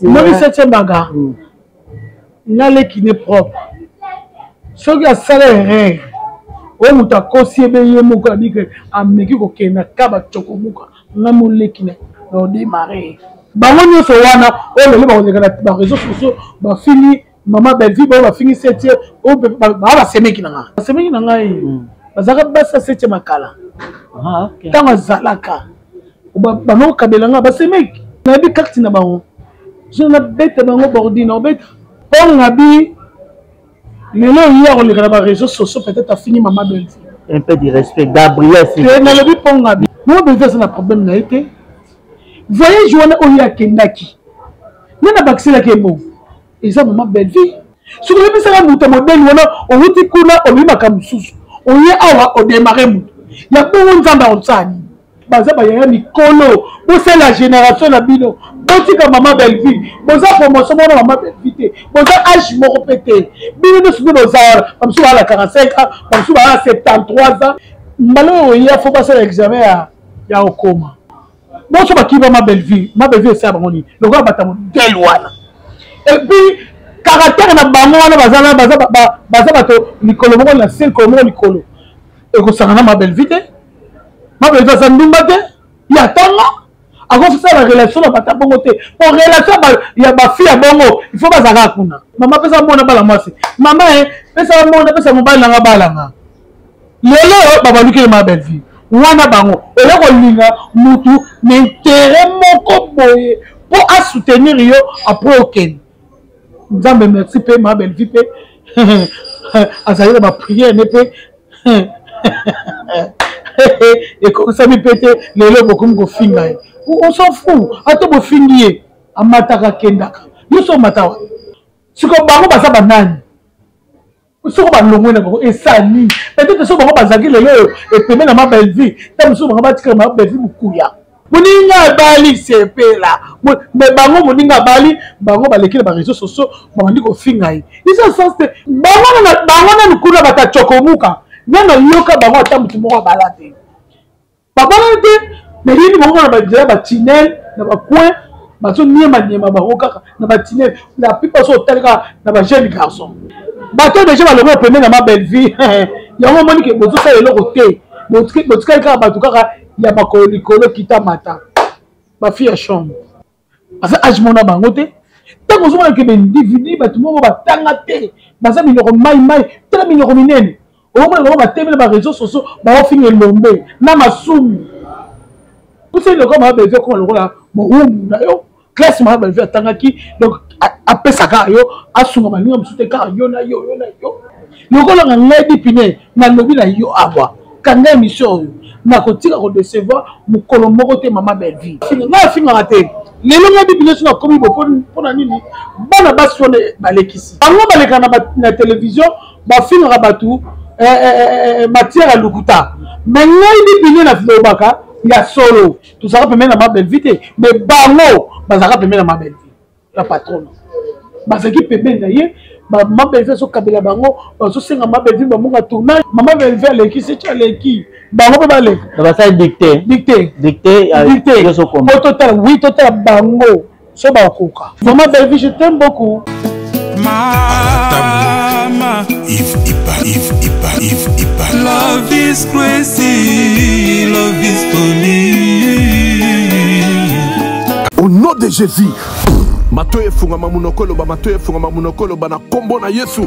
Moni 7e baga. Nale qui n'est propre. Ce qui a salaire. O muta kosi ebe ye moko abi ke ameki ko kena kaba choko muka. Na moleki na no démarrer. Bango nyonso wana o lelo ba ozeka ba réseaux sociaux ba fini maman belle vie ba fini 7e o ba semeki na nga. Ba semeki na nga e. Bazaka basa 7e makala. OK. Tanga zalaka. Ba no kabela nga ba semeki. Na bi carte na bango. Je na bête bango bordi na bête. On ngabi lelo hier on les réseaux sociaux peut-être a fini maman belle vie. Un peu de respect Gabriel c'est. Na le bi ponga bi. Moi belle vie ça na problème na été. Voyez Joana Oya Kendaki. Nana Baxela Kembo. Et ça, maman belle vie. Sur le bis à la mouton modèle, on vous dit qu'on a oublié ma camusous. On y a au démarrer. Il y a beaucoup de gens dans le sang. Bazaba y'a mis colo. Vous c'est la génération de Bino. Vous dites que maman belle vie. Vous avez promotion de maman belle vie. Vous avez âge mort pété. Bino nous sommes nos arts. Comme si on a 45 ans. Comme si on a 73 ans. Malheureusement, il faut passer l'examen à au coma. Moi, je suis ma belle vie. Ma belle vie, c'est à mon lit. Le gars, c'est loin. Et puis, caractère na bango na bazala Nicolo mo na 5 mo Nicolo. Et ko sangana ma belle vie. Ma belle vie, ça ndumba te. Ya tanga. Ako fisa la relation na bata bongo te. Pour relation ya ba fille ya bongo, il faut bazala kuna. Maman pesa mona bala mwasi. Maman pesa mona pesa mobile na balanga. Lelo baba luki ma belle vie. Wana bango ele ko linga mutu n'intérêt moko boye pour à soutenir yo après aucun. Nzambe merci pe ma belle vie pe. Azali ma prière ne pe. Et comme ça mi pété lelo beaucoup ko finga. On s'en fout. Ato bo fingier amataka kendaka. Yo so matawa. Siko bango basa banani. Si on va l'ombre et ça ni peut-être que si on va bazaki le et permet la ma belle vie tant si on va bâtir ma belle vie beaucoup ya moninga bali c'est là mais bango moninga bali bango baleki na réseaux sociaux bandi ko fingai isa sens bango na nkuna bata chokomuka nana yoka bango ata mutu moko balate papa te mais ni bango na badira ba tunnel na ba coin baso niema bango kaka na ba tunnel la plupart sont teleka na ba jeune garçon. Bateau déjà va le premier dans ma belle vie. Il y a un moment que vous savez le côté. Vous savez quand bateau kaka il y a ma colo qui t'a mata. Ma fille à chambre. Parce que âge mon abangote. Tant que vous voyez que les individus bateau mo ba tangate. Basa minoro mai tela minoro minene. Au moins on va terminer les réseaux sociaux ba finir lombe na masumi. Vous savez le comme ma belle vie comme le là mo na yo. Classe ma belle vie tangaki donc après ça yo asunga malinga msute ka yo na yo lokola nga ngedi pine na lobi na yo abwa kanga émission na kotika ko décevoir mukolo moko te mama belle vie nga finga raté lelo ngedi pine suna komi bo pona nini bana basone balekisi bango baleka na télévision ba finga batu matière à lukuta mais ngedi pine na flobaka ya solo tout ça peut même na ma belle vie mais bango bazaka peut même na ma belle vie la patronne. Parce que pépé d'ailleurs, maman belle fait son kabela bango, so senga maman belle ba monga tournage, maman belle fait les qui c'est qui, bango ba le. Ça va ça dicter. Yo so comme. Au total, oui total bango, so ba koka. Maman belle je t'aime beaucoup. Mama, if ipa. Love is crazy, love is funny. Au nom de Jésus. Matoye funga mamunokolo bana kombo na Yesu.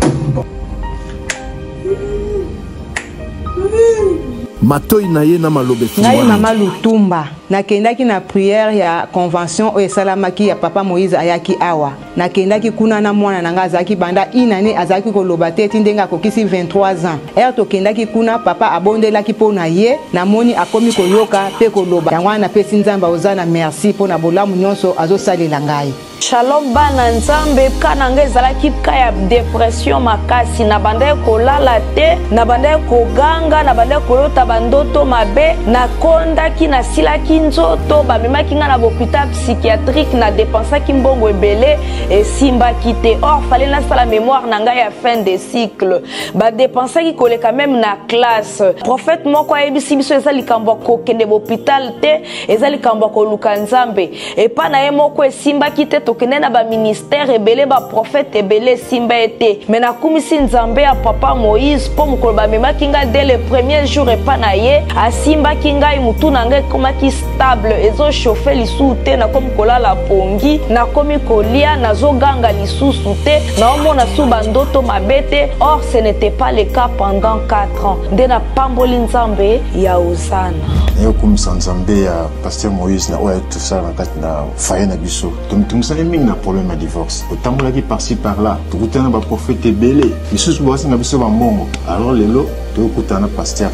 Matoyi na ye na malobe funga. Ngai mama Lutumba nakendaki na prière ya convention o esalamaki ya papa Moïse ayaki awa. Nakendaki kuna na mwana nanga azaki banda inane azaki koloba te tindenga kokisi 23 ans. To kendaki kuna papa abondelaki pona ye na moni akomi koyoka pe koloba. Yango na pesi nzamba ozana merci pona bolamu nyonso azosalela ngai. Shalom bana nzambe kana ngezalaki ka ya dépression makasi na banda kolala te na banda koganga na banda kolota bandoto mabe na kondaki na silaki nzoto bamemaki nga na hôpital psychiatrique na dépensaki mbongo ebele et simbaki te or fallait na sala mémoire na ngai ya fin de cycle ba dépensaki koleka même na classe prophète moko ayebisi biso eza likambo kokende hôpital te eza likambo koluka nzambe et pa na ye moko esimbaki te tokende na ba ministère ebele ba prophète ebele simba ete mais na kumisi nzambe ya papa Moïse po mukolo ba mema kinga dès le premier jour epa na ye asimba kinga mutu na ngai komaki stable ezo chauffer lisusu te na komi kolala pongi na komi kolia nazoganga lisusu te na omona su bandoto mabete. Or ce n'était pas le cas pendant 4 ans nde na pamboli nzambe ya Osana nayo kumisa nzambe ya pasteur Moïse na oya tout ça na kati na faye na biso tomisali mingi na problème ya divorce otambolaki par-ci par-là tokutana ba prophète ebele lisusu basinga biso bambongo alors lelo tokutana pasteur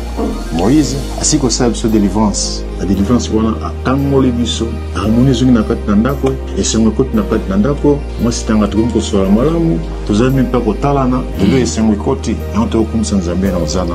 Moïse asi kosala biso délivrance la délivrance wana akangoli biso harmonie zongi na kati na ndako esengo ekoti na kati na ndako mwasi tanga tokomi kosola malamu tozali mpe mpe kotalana lelo esengo ekoti yango tokokumisa nzambe na Osana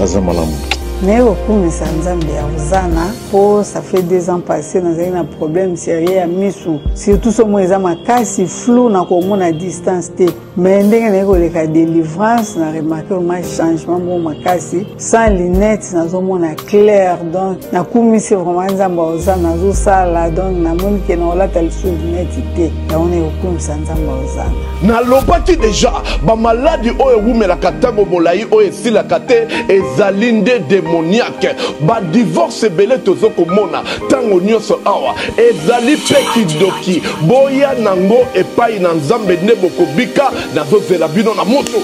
aza malamu. Mais au kumisa nzambe ya Osana po ça fait 2 ans passés dans un problème sérieux à misu surtout ce mois eza makasi flou na komona distance te mais ndenge na ko leka délivrance na remarqué un changement mo makasi sans lunettes nazomona clair donc na kumisa vraiment nzambe ya Osana zo sala donc na moni ke na olata lisu lunettes te ya on est au kumisa nzambe ya Osana na lobaki déjà ba maladie oyo wumela katango molai oyo esila kate ezalinde démoniaque ba divorce belé tozo komona tango nyonso awa ezali pe kidoki boya nango epai na nzambe ne bokobika nazozela bino na moto.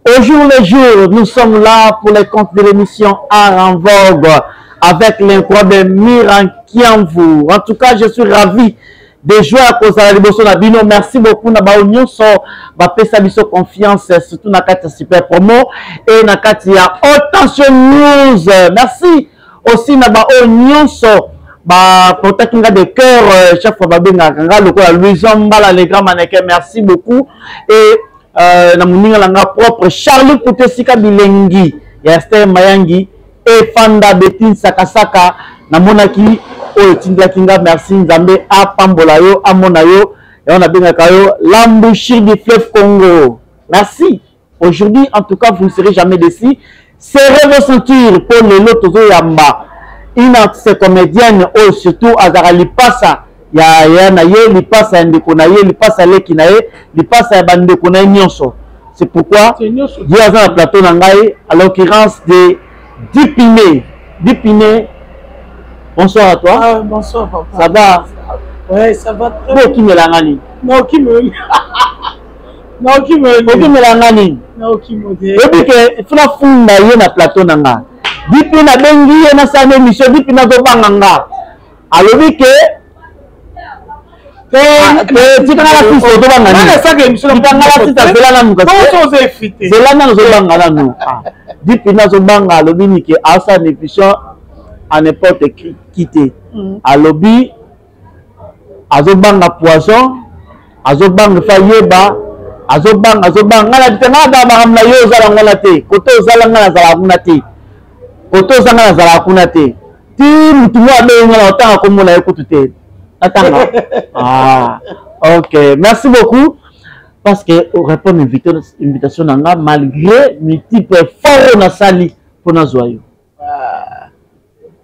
Au jour le jour, nous sommes là pour les comptes de l'émission Art en Vogue avec l'incroyable Miran Kiamvu. En tout cas, je suis ravi de jouer à cause de la Liboso Nabino. Merci beaucoup na ba union so ba pesa biso confiance surtout na kati super promo et na kati ya Attention News. Merci aussi na ba union so ba contactinga de cœur chaque fois ba benga kanga lokola Louison Mbala les grands mannequins. Merci beaucoup et na muninga langa propre Charlie Kutesika Bilengi ya Esther Mayangi et Fanda Betine Sakasaka na monaki o tindakinga. Merci nzambe apambola yo amona yo et on a bien kayo l'embouchure du fleuve Congo. Merci. Aujourd'hui en tout cas vous ne serez jamais déçus. Serrez vos ceintures pour le lot tozo yamba. Une artiste comédienne ou surtout azara lipasa ya na ye lipasa ndeko na ye lipasa leki na ye lipasa ya bandeko na nyonso. C'est pourquoi Dieu a un plateau na ngai à l'occurrence de Dipiné. Dipiné. Bonsoir à toi. Ah, bonsoir papa. Ça va? Ouais, ça va très bien. Qui me l'a gagné? Non, qui me... Non, qui me... Qui me l'a gagné? Non, qui me... Et puis que, il faut la funda y na plateau nanga. Dipi na bengi y na sa émission, dipi na zo banganga. Alors oui que... Tika na la piste zo banganga. Nana sa émission. Tika na la piste zela na nuka. Comment ça effité? Zela na zo banganga nu. Dipi na zo banganga, alors oui que à sa émission à n'importe qui te. Alobi azobanga poisson azobanga fayeba azobanga ngala bitanga ba mahamla yo zala ngala te koto zala ngala zala kuna te koto zala zala kuna te ti mutu mo abe ngala otanga ko mona ekutu te atanga. Ah OK, merci beaucoup parce que on répond invitation nanga malgré multiples efforts na sali pour na joyeux.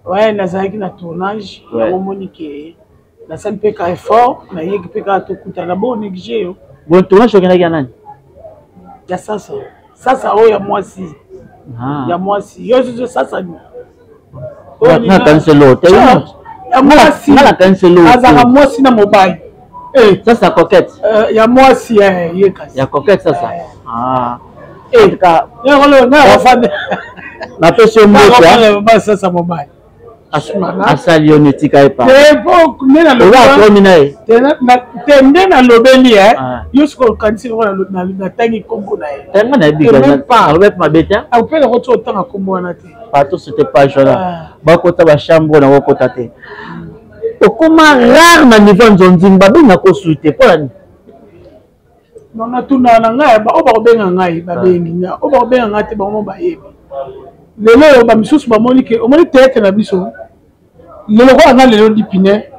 Ouais, nazaki na tournage ya Monique. Na salle peka effort, na yeki peka to kutana bon négligé yo. Bon tournage okena ya nani? Ya sasa. Sasa o ya mwasi. Ah. Ya mwasi. Yo zo sasa ni. Na cancelo. Ya mwasi. Na cancelo. Azaka mwasi na mobile. Eh, sasa coquette. Ya mwasi yekasi. Ya coquette sasa. Ah. Eh ka. Ya ngolo na wafane. Na pesa mmoja. Ba sasa mobile. Asali onetika epa. Ebo nena lo. Owa komi nae. Tende na lobeli Yusko kanisi na tangi kombo na ye. Tenga na biga na. Robert Mabeta. A upele ko to tanga kombo na te. Pato c'était pas jola. Ba kota ba chambre na kota te. Okoma rare na niveau nzonzimba benga ko suite pour ni. Non na tuna na ngai ba oba benga ngai ba bengi nya. Oba benga ngati ba mo ba yebi. Lelo ba misusu ba Monique, o moni tete na biso. Lelo ko anga lelo Dipiné.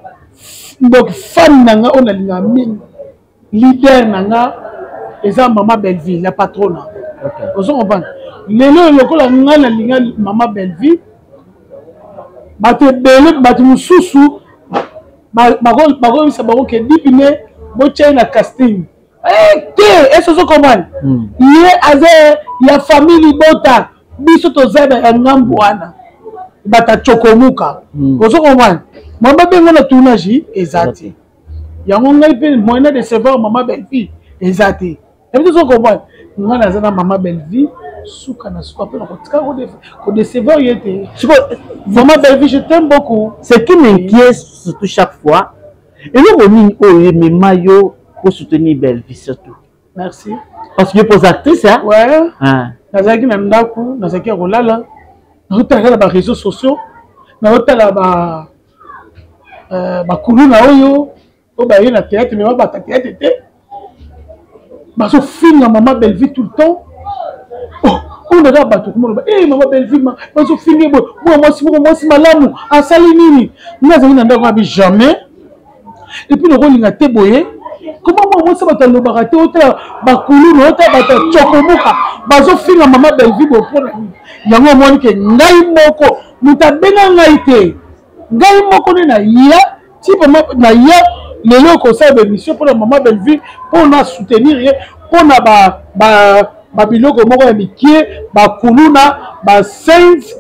Donc fan nanga on a linga min. Leader nanga eza Maman Belleville, la patronne. OK. Ozo comprendre. Lelo lokola nga na linga Maman Belleville. Bato bele bato mususu bakoyebisa bango ke dipine botyai na casting te esoso komani ye aza ya famille libota biso toza ya ngambo wana batacokomuka ozo komani mama bengo na tournage eza te yango ngai mpe moyen de savoir mama belle-fille eza te ebi tozo komani ngai naza na mama belle-fille suka na suka mpe na kotika kodecevoir ye te mama belle-fille je t'aime beaucoup. Ce qui m'inquiète surtout chaque fois eloko nini oyo emema yo pour soutenir belle-fille surtout. Merci. Parce que pour actrice hein. Ouais. Nazaki na ndaku nazaki ya kolala naotala ba réseaux sociaux naotala ba kuluna oyo obaye na théâtre mais ba théâtre te baso finga mama belle-fille tout le temps. On regarde bato comment eh mama belle-fille baso finga moi si malamu asali nini nazaki na ndaku abi jamais et puis le rôle il a été boyé. Comment moi ça va te le barater autant bakulu autant bata chokomuka bazo finga mama belle-fille pour yango moni ke ngai moko mutabenga ngai te ngai moko na ya type na ya lelo ko sa émission pour la mama belle-fille pour na soutenir pour na ba biloko moko ya mikie bakulu na ba saints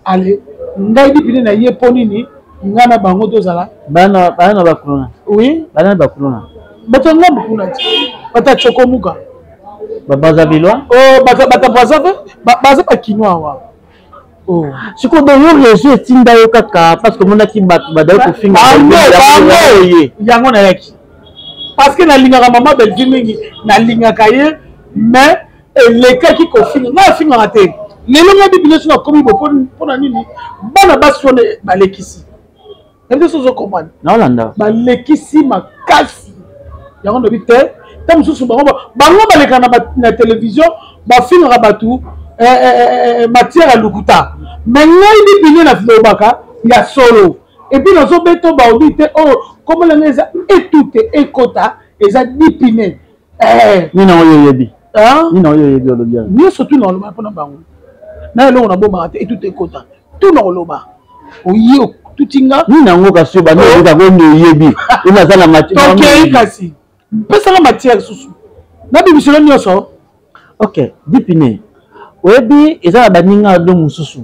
allez ngai dipine na ye ponini ngana bango tozala bana bakuluna oui bana bakuluna bato ngambo kuna ti bata chokomuka baza bilwa bata baza bakinois wa siko bongo réseau etinda yo kaka parce que monaki bato badai kofinga yango nayaki parce que nalingaka mama belle-fille mingi nalingaka ye mais elekaki kofinga nga afingaka te lelo nga bibile so nakomi bo mpona nini bana basi wana balekisi ebi sozo komani naolanda balekisi makasi yango ndobi te ta mosusu bango baleka na télévision bafingaka bato matière ya lukuta mais ngai libine na lobaka ya solo epuis nazobeta baobi te oyo komolenga eza etute ekota eza dipine nina oyo oyebi olobi nyonso tu na oloba mpona bango na eloko nabomaka te etute ekota tu na oloba oye tutinga nina yango kasi oyo bandoyebika nde oyebi onaza na matière kasi pesanga matière lisusu nabimiselo nyonso ok dipine oyebi eza na baninga do mosusu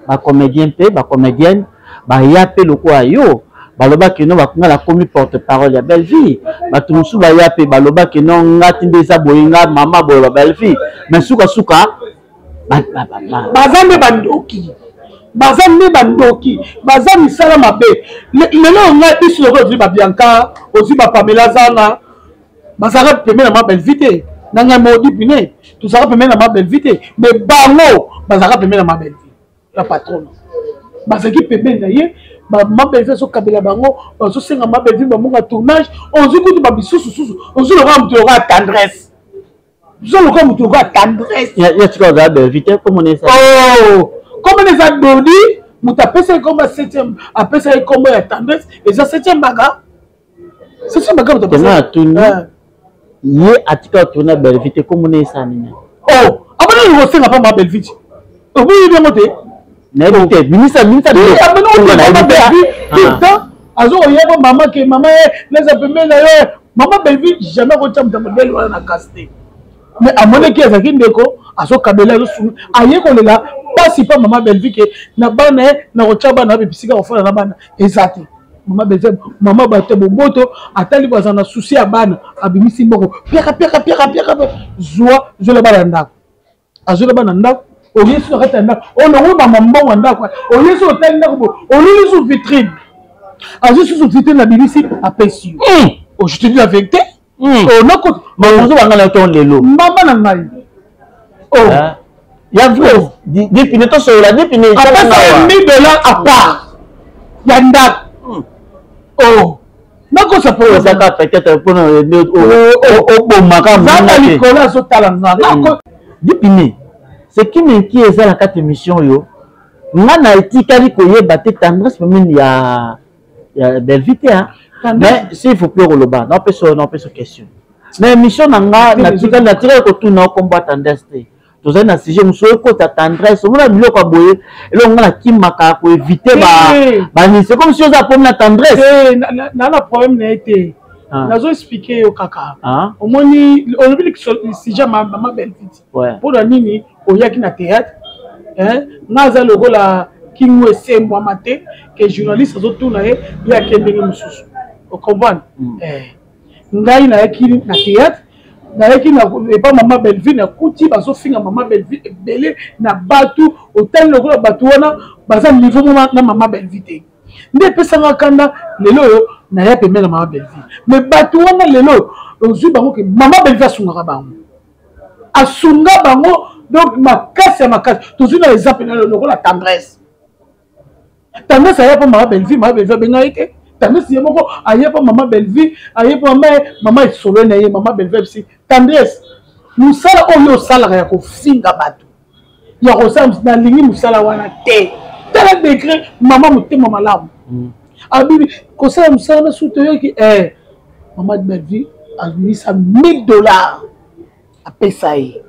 bacomédien mpe bacomédienne baya mpe lokola yo balobaki no bakongala komi porte parole ya belle-fille bato mosusu baya mpe balobaki no ngati nde eza boye nga mama boye ba belle-fille mais sukasuka baza nde bandoki baza misala mabe lelo ngai biso lokola ozwi babianka ozwi bapamela zana bazalaka pembeni na ma belle-fille te na ngai modi pine tozalaka pembeni na ma belle-fille te mais bango bazalaka pembeni na ma belle-fille la patronne bazalaki pembeni na ye ma belle-fille azokabela bango bazosenga ma belle-fille bamonga tournage ozwi kutu babisusususu ozwi lokola moto lokola tendresse ozwi lokola moto lokola tendresse yatika ozala belle-fille te komonesa comme eza dodi moto apesa ye kombo ya 7e apesa ye kombo ya tendresse eza 7e baga 7e baga moto apesa ye atika tourna belle-fille te komona esa nini abana kosenga mpa ma belle-fille obuyi biango te nayebi te binisa azokoyeba mama ke mama ye leza pembeni na yo mama belle-fille jamais kotya moto modele wana na kasi te mais amonaki azalaki ndeko azokabela azosumi aye kolela pasi mpa mama belle-fille ke na bana ye na kotya bana ape bisika kofana na bana eza te mama belle-fille mama bato boboto atali baza na susi ya bana abimisi mboko piaka zwa zola bana ndako azola bana ndako oyesu na kati ya ndako olongo mama mbongo ndako oyesu otali ndako bo olili sous vitrine azwi sous vitrine na bimisi apesi yo je te dis la vérité nako mazo bangala to lelo mama na ngai ya vrai dipine to sola dipine apesa $1000 à part ya ndako nakosa po ezaka peut-être mpona obomaka zanga likolo azotala nga dipine ce qui m'inquiète eza na kati émission oyo nga na etikali koyeba te tendresse pemene ya belle-fille te mais s'il faut plus koloba napesa question na émission na nga natikali kotuna okombo ya tendresse te Tous un sujet monsieur côté tendresse on a biloko boye et là on a qui maka pour éviter c'est comme si on a pour la tendresse na la problème n'a été nazo expliquer au kaka au moni on dit que si jamais maman belle vite pour la nini au yaki na théâtre hein naza logo la kinwe sembo maté que journaliste zo tourna ye ya kendenge mususu au comprendre ngai na yaki na théâtre na yaki na pas maman Belleville na kuti bazo finga maman Belleville belé na batu hôtel logo la batu wana baza niveau na maman Belleville nde pesanga kanda lelo yo na ya pembe na maman Belleville mais batu wana lelo ozu bango ke maman Belleville asunga bango donc makasi toujours na exemple logo la tendresse aya pa maman Belleville benga ite tendresse yemoko aya pa maman Belleville aya pa maman solo na ye maman Belleville si tendresse musala oyo sala ya ko finga batu ya ko sa na lingi musala wana te tala décret maman mutema malamu abibi ko sa musala na soutenir ki maman Belleville a mis ça $1000 a payé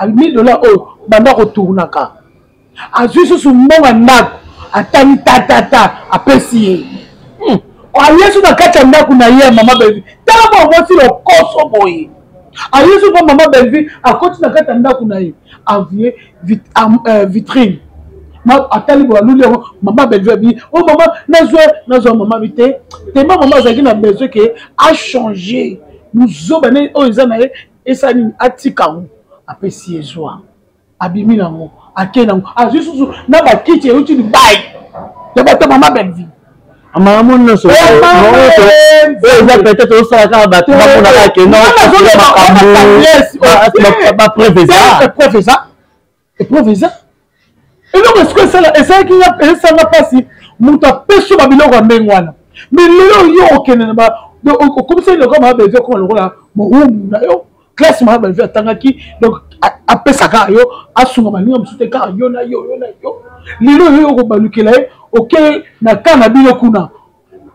$1000 oh banda ko tournaka azusu su monga ndako atani tata a payé ayesu na kati ndako na ye maman Belleville tala ba voici le koso boy ayesu pa maman Belleville a koti na kati ndako na ye avier vitrine ma atali bo lule maman Belleville oh maman nazo maman vite tellement maman zaki na besoin que a changer nous obane o izana et ça ni atika après si joie abimi nango akena azusu na ba kiti uti du bail de ba maman Belleville maman non so peut-être au ça ka ba na ka non ba professeur et donc est-ce que ça et ça qui a ça n'a pas si muta peso ba biloko mbengwana mais lelo yo okene ba comme ça le comme Belleville comme le la mo na yo classe maman Belleville tangaki donc après ça ka yo asunga malinga musute ka yo na yo lelo yo ko balukela ye OK na kana bilo kuna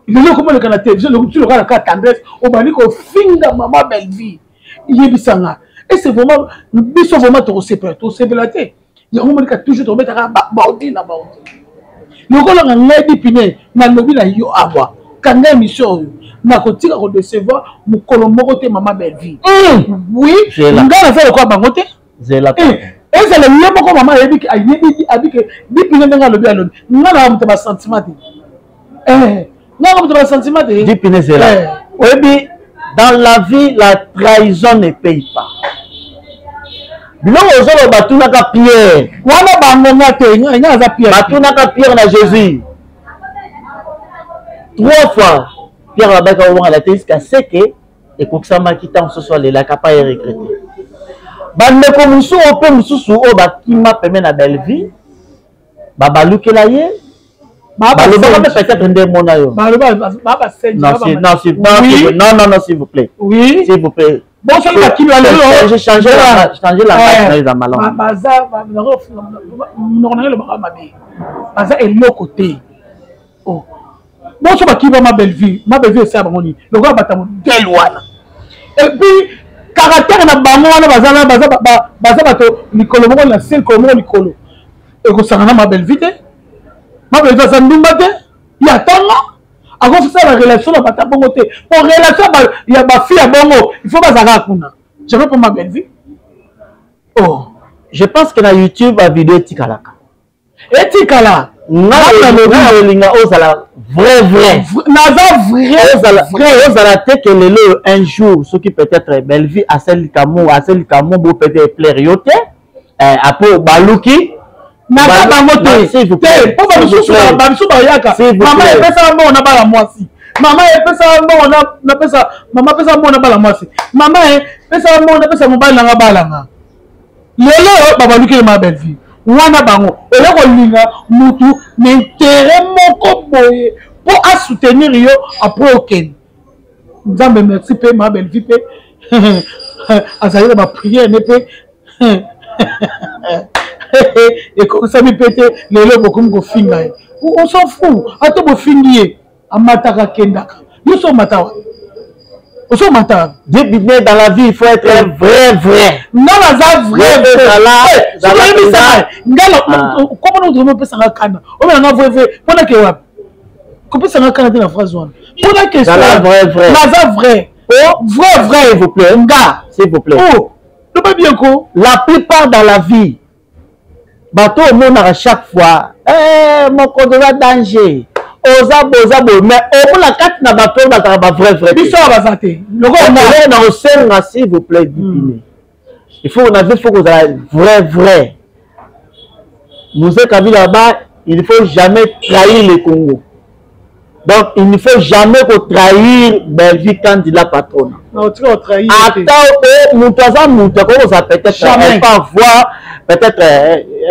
lelo comme le kana télévision le tu le kana ka tendresse o bani ko finga maman Belleville yebisanga et c'est vraiment biso vraiment to sepelate ya on m'a toujours to mettre baudi na baudi lokolo nga ngedi pine na lobi na yo abwa kanga émission na kotika ko décevoir mukolo moko te maman Belleville oui ngana fa ko bangote zela et c'est le mieux pour maman yebiki abiki dipine nga lobi aloni ngana mte ba sentiment ngana mte ba sentiment dipine zela obi dans la vie la trahison ne paye pas biloko ozolo batunaka Pierre wana bangonga te nya za Pierre batunaka Pierre na Jésus 3 fois Pierre abaka au la tête jusqu'à ce que et kokisama kita on soit la capable de regretter bande ko musu ope mususu o bakima peme na Belleville babalukela ye balobaka peut-être nde mona yo non s'il vous plaît oui s'il vous plaît bon ça va qui va j'ai changé la dans malon baza non le baza et le côté oh bon ça va qui va ma Belleville ça bangoni le gars batamo del wana et puis caractère na bango wana baza bato likolo moko na sel ko moko likolo et ko sangana ma Belleville ça ndumba te ya tanga à cause ça la relation na bata bongo te pour relation il y a ba fille à bongo il faut pas ça kuna je veux pas ma Belleville oh je pense que na YouTube la vidéo tikalaka etikala na linga ozala vrai ozala te que lelo un jour ce qui peut-être Belleville a celle kamo bo peut-être plaire yote après baluki na bango te po ba biso ba yaka mama epesa mo na bala mwasi mama epesa mo na pesa mama pesa mo na bala mwasi mama epesa mo na pesa mobile na balanga lelo babaluki ma Belleville wana bango ele ko linga mutu n'intérêt moko boye pour à soutenir yo après aucun nzambe merci pe ma Belleville pe azali ba prière ne pe et comme ça me pète lelo bokum ko finga on s'en fout ato bo fingier amataka kendaka yo so matawa Oso mata. Dieu bien dans la vie, il faut être vrai. Non, la vrai. Comment on peut s'en kana? On a vrai. Pendant que comment s'en kana dans la phrase one. Pendant que ça vrai. La vrai. Oh, vrai, s'il vous plaît. Nga, s'il vous plaît. Oh, le pas bien quoi. La plupart dans la vie, bateau au monde à chaque fois. Mon compte de danger. Ozabo, mais au la carte n'a pas trop dans vrai. Biso abazate. Le gars n'a au s'il vous plaît, il faut que vous ayez vrai. Moussé Kabila là-bas, il ne faut jamais trahir le Congo. Donc, il ne faut jamais trahir Belgique quand il a patronne. Non, tu vas trahir. Attends, comment ça peut être jamais pas voir peut-être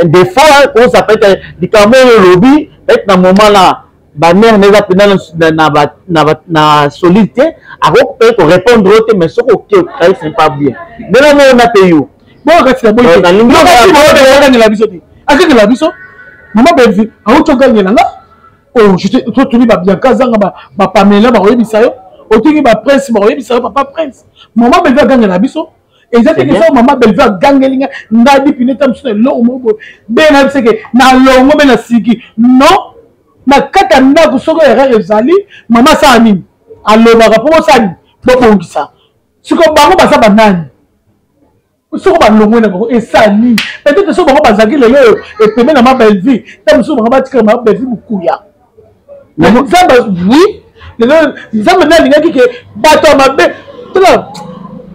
un défaut, comment ça peut être du Cameroun le lobby, peut-être dans le moment là. Ba mère n'est pas na solidité à répondre au mais ce que c'est pas bien mais là on a payé bon quand c'est bon la biso akeke la biso maman Belvi a auto gagner là oh je te tuni ba bien kazanga ba Pamela ba oyebisa yo otingi ba prince ba oyebisa yo papa prince maman Belvi a gagner la biso exactement ça maman Belvi a gagner linga ngadi pineta msune lo mobo ben na biseke na longo ben na siki non na kata ndako soko erreur ezali mama sa nini alobaka po sani bobongisa siko bango basa banani soko balongo na bango esani peut-être soko bango bazaki lelo epeme na ma belle vie ta musu bango batika ma belle vie bukuya mais nzamba oui lelo nzamba na lingaki ke bato mabe tala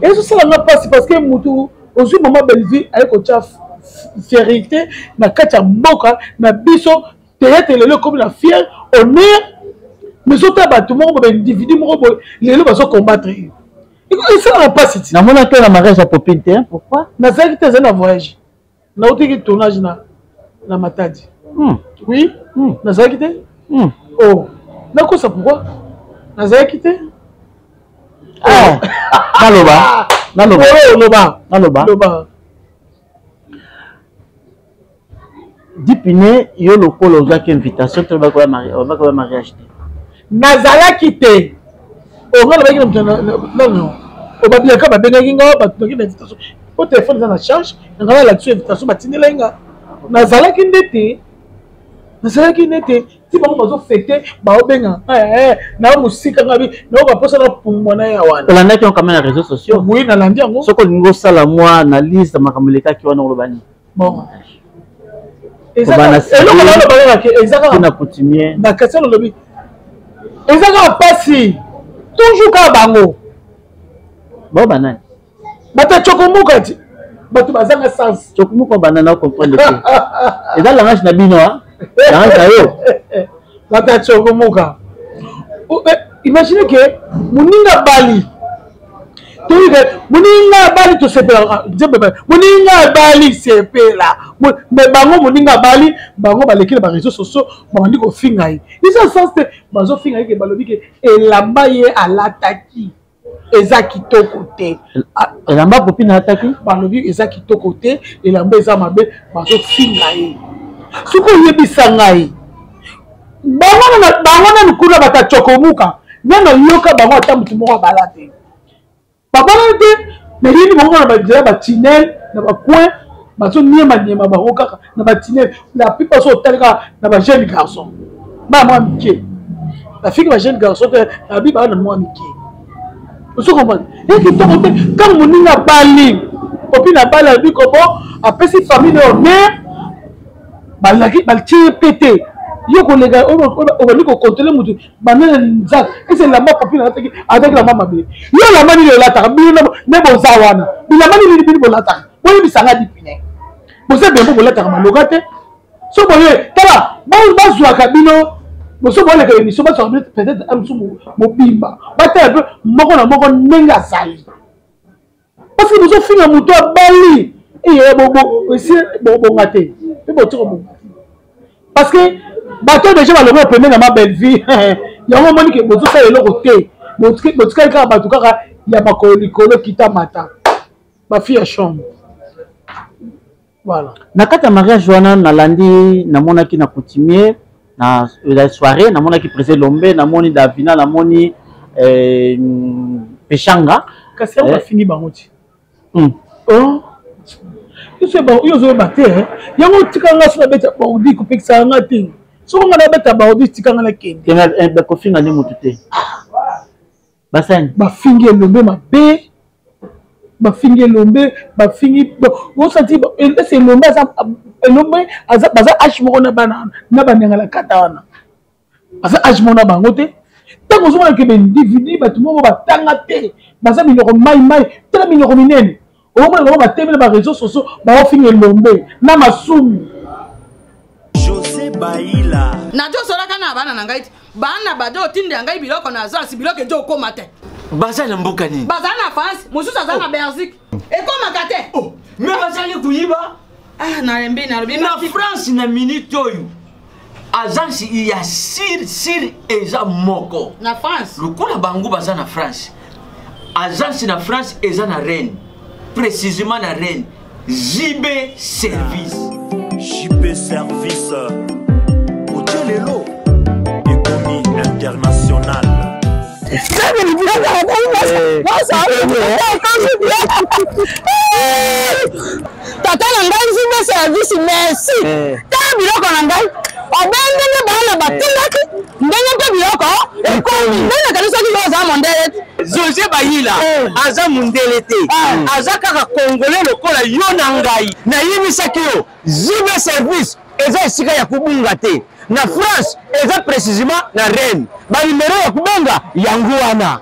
eso sala na passe parce que mutu ozu mama belle vie ayeko cha fierté na kata mboka na biso théâtre le comme la fière honneur mais surtout tout le monde individu les gens vont combattre et ça n'a pas cité na mona que la mariage à popine pourquoi na ça qui était un voyage na autre tournage na Matadi oui na ça qui était oh na quoi ça pourquoi na ça qui était ah naloba Dipine, yo le col aux invitation, tu vas mariage. Nazala quitté. On va le non. On va bien que ma bengaginga, une invitation. Au téléphone, dans la charge, on va là-dessus, invitation, Batinelenga. Nazala qui n'était. Nazala qui n'était. Si on va fêter, Baobenga. Na musique, na va passer la pumona ya wana. On a qui ont quand même les réseaux sociaux. Oui, na landi yango. Ce qu'on ngo sala moi analyse de makamuleka qui wana olobani. Bon. Exactement coutumier na question le lobby exactement passi toujours ka bango bon banane bata chokomuka ti bato bazanga sens chokomuka banana comprendre que et dans la range na bino hein la range yo bata chokomuka imaginez que muninga bali muninga bali to sepela muninga bali sepela mais bango muninga bali bango balekile ba réseaux sociaux bandi ko finga yi isa sens te bazo finga yi ke balobi ke elamba ye alataki eza kitoko te elamba popine ataki balobi eza kitoko te elamba eza mabe bazo finga yi suko yebisa ngai bango na mikula bata chokomuka nana yoka bango ata mutu moko balate papa n'était mais il dit on va dire batinel na ba coin baso niema bango kaka na batinel la plupart sont tels na ba jeune garçon ba moi mike la fille ba jeune garçon la bi ba na moi mike vous comprenez et qui tombe quand moninga bali opi na bala bi ko bon après si famille de mère balaki balti pété yo ko lega o bani ko contrôler mutu banana nzak et c'est la mort popine avec la maman bé yo la mani le lata bi ne bo zawana bi la mani bi bo lata bo bi sanga dipine bo se be bo lata ma logate so bo ye tala ba zwa kabino bo so bo le ka ni so ba so peut-être am so mo bimba ba ta peu moko na moko nenga sali parce que bo so finga mutu bali et bo aussi bo ngate et bo to bo parce que bateau déjà va le premier dans ma belle vie il y a un moment que bozo ça le côté bozo ka bateau kaka ya makolikolo kita mata ma fille à chambre voilà na kata mariage wana na landi na mona ki na coutumier na la soirée na mona ki pressé lombe na moni davina na moni peshanga kasi yango bafini bango ti yo zo bate yango tikanga so beta baudi kopekisa nga te so nga na beta baudi tikanga na kende ba kofinga ni mutu te basani bafingi elombe mabe bafingi elombe bafingi osati ese elombe aza baza age moko na bana na banengala kata wana baza age moko na bango te ntango ozomona ke baindividu bato moko batanga te baza minoko mai tala minoko minene okomona bango batemela bareseau sociaux baofinga elombe na masumu José Baila najo solaka na bana na ngai bana bado otinde ngai biloko na zasi biloko ejo okoma te baza na mboka nini baza na France mosusu aza na Belgique ekomaka te me bazali kuyiba na rembi na France na minute oyo agence ya sir eza moko na France lokola bango baza na France agence na France eza na Rennes précisément na Rennes JB Service Otelelo économie internationale tata na ngai JB Service merci tala biloko na ngai obendenge bana batindaki ndenge mpe biloko ekomi ndenge kani soki yo oza mondele José Baila aza mundele te aza kaka congolais lokola yo na ngai nayimisaki yo JB Service eza esika ya kubunga te na France eza précisément na Rennes banimero ya kubenga yango wana